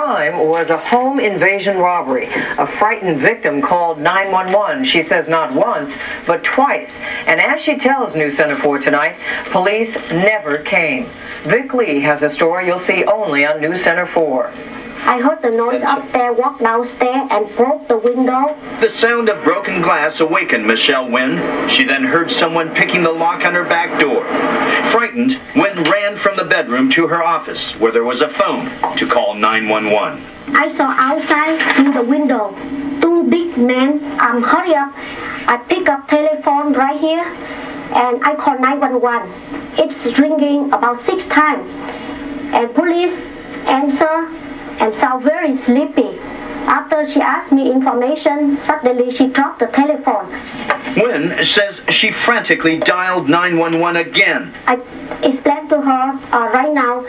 crime was a home invasion robbery. A frightened victim called 911. She says not once, but twice. And as she tells News Center 4 tonight, police never came. Vic Lee has a story you'll see only on News Center 4. I heard the noise upstairs, walked downstairs and broke the window. The sound of broken glass awakened Michelle Nguyen. She then heard someone picking the lock on her back door. Frightened, Nguyen ran from the bedroom to her office, where there was a phone, to call 911. I saw outside through the window two big men. Hurry up. I pick up telephone right here and I call 911. It's ringing about 6 times. And police answer and sound very sleepy. After she asked me information, suddenly she dropped the telephone. Nguyen says she frantically dialed 911 again. I explained to her right now,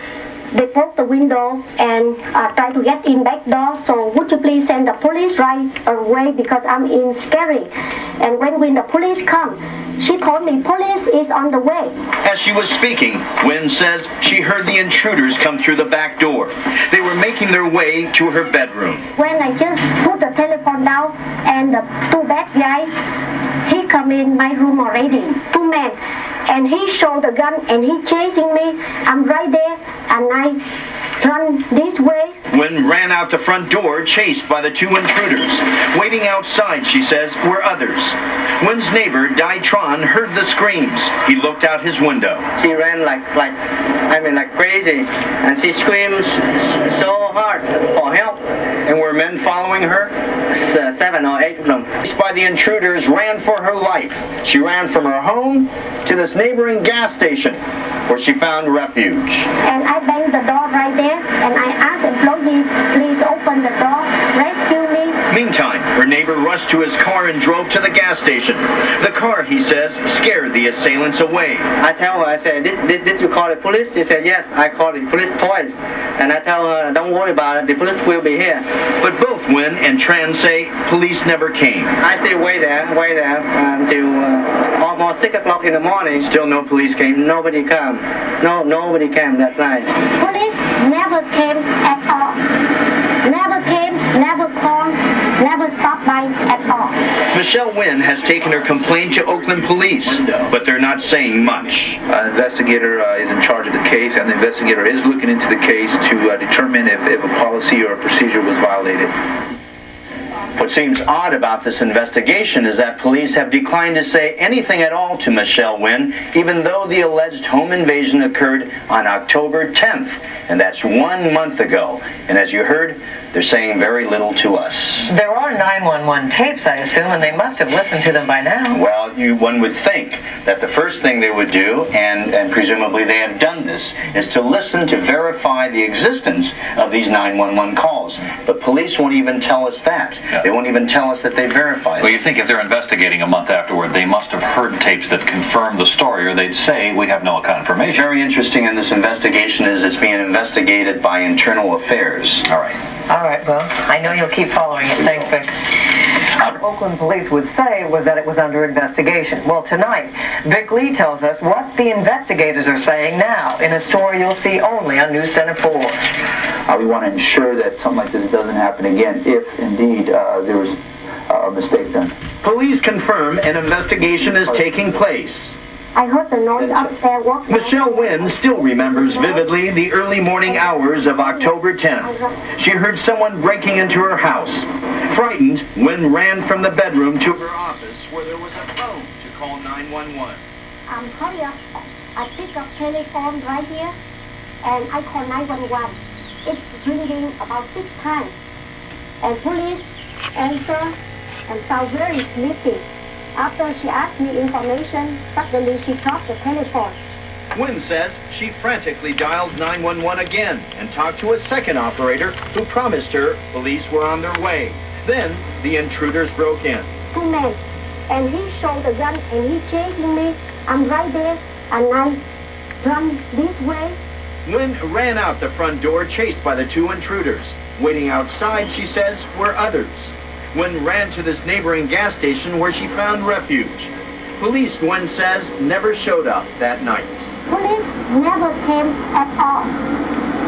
they broke the window and tried to get in back door, so would you please send the police right away because I'm in scary. And when the police come, she told me police is on the way. As she was speaking, Nguyen says she heard the intruders come through the back door. They were making their way to her bedroom. When I just put the telephone down and the two bad guys, he come in my room already, 2 men. And he showed the gun and he chasing me. I'm right there and I run this way. Nguyen ran out the front door, chased by the 2 intruders. Waiting outside, she says, were others. Nguyen's neighbor, TRAN, heard the screams. He looked out his window. She ran like crazy, and she screams so hard for help. And were men following her? 7 or 8 of them. Chased by the intruders, ran for her life. She ran from her home to this neighboring gas station, where she found refuge. And I banged the door right there, and I asked employee, please open the door, rescue me. Meantime, her neighbor rushed to his car and drove to the gas station. The car, he says, scared the assailants away. I tell her, I said, did you call the police? She said, yes, I called the police twice. And I tell her, don't worry about it, the police will be here. But both Nguyen and TRAN say police never came. I still wait there until almost 6 o'clock in the morning. Still no police came? Nobody came. Nobody came that night. Police never came at all. Never came, never called, never stopped by at all. Michelle Nguyen has taken her complaint to Oakland police, but they're not saying much. An investigator is in charge of the case, and the investigator is looking into the case to determine if a policy or a procedure was violated. What seems odd about this investigation is that police have declined to say anything at all to Michelle Nguyen, even though the alleged home invasion occurred on October 10th, and that's 1 month ago. And as you heard, they're saying very little to us. There are 911 tapes, I assume, and they must have listened to them by now. Well, one would think that the first thing they would do, and presumably they have done this, is to listen to verify the existence of these 911 calls. But police won't even tell us that. They won't even tell us that they verified it. Well, you think if they're investigating a month afterward, they must have heard tapes that confirm the story, or they'd say, we have no confirmation. Very interesting in this investigation is it's being investigated by Internal Affairs. All right, well, I know you'll keep following it. Thanks, Vic. What Oakland police would say was that it was under investigation. Well, tonight, Vic Lee tells us what the investigators are saying now in a story you'll see only on News Center 4. We want to ensure that something like this doesn't happen again if, indeed, there was a mistake done. Police confirm an investigation is taking place. I heard the noise upstairs, walked down. Michelle Nguyen still remembers vividly the early morning hours of October 10th. She heard someone breaking into her house. Frightened, Nguyen ran from the bedroom to her office where there was a phone to call 911. Hurry up. I pick up telephone right here and I call 911. It's ringing about 6 times. And police answer and sound very sleepy. After she asked me information, suddenly she dropped the telephone. Nguyen says she frantically dialed 911 again and talked to a second operator who promised her police were on their way. Then the intruders broke in. 2 men. And he showed the gun and he chasing me. I'm right there and I run this way. Nguyen ran out the front door, chased by the 2 intruders. Waiting outside, she says, were others. Nguyen ran to this neighboring gas station where she found refuge. Police, Nguyen says, never showed up that night. Police never came at all.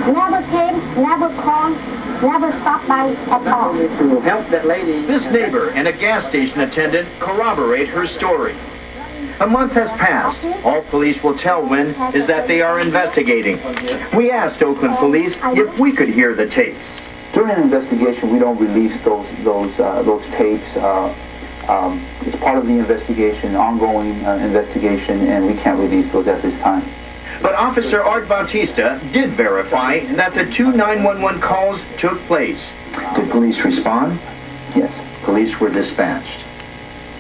never came, never called, never stopped by at all. To help that lady. This neighbor and a gas station attendant corroborate her story. A month has passed. All police will tell Wynn is that they are investigating. We asked Oakland police if we could hear the tapes. During an investigation, we don't release those tapes. It's part of the investigation, ongoing investigation, and we can't release those at this time. But Officer Art Bautista did verify that the two 911 calls took place. Did police respond? Yes. Police were dispatched.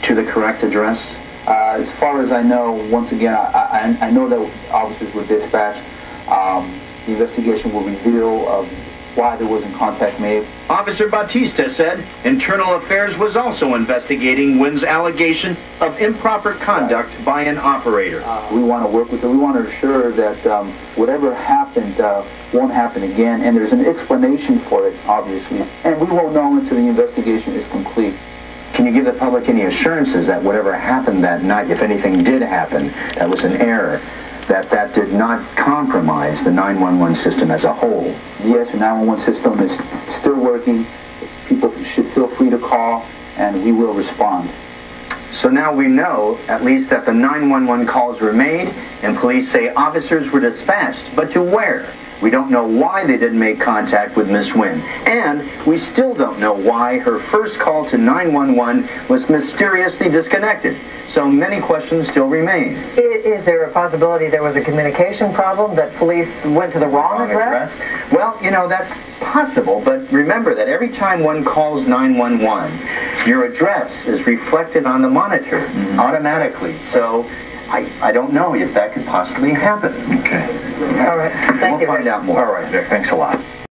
To the correct address? As far as I know, once again, I know that officers were dispatched. The investigation will reveal why there wasn't contact made. Officer Bautista said Internal Affairs was also investigating Wynn's allegation of improper conduct by an operator. We want to work with her. We want to assure that whatever happened won't happen again, and there's an explanation for it, obviously. And we won't know until the investigation is complete. Can you give the public any assurances that whatever happened that night, if anything did happen, that was an error, that did not compromise the 911 system as a whole? Yes, the 911 system is still working. People should feel free to call, and we will respond. So now we know, at least, that the 911 calls were made, and police say officers were dispatched. But to where? We don't know why they didn't make contact with Miss Wynn. And we still don't know why her first call to 911 was mysteriously disconnected. So many questions still remain. Is there a possibility there was a communication problem, that police went to the wrong address? Well, you know, that's possible, but remember that every time one calls 911, your address is reflected on the monitor automatically. So I don't know if that could possibly happen. Okay. All right. Thank you. We'll find out more. All right, Vic. Thanks a lot.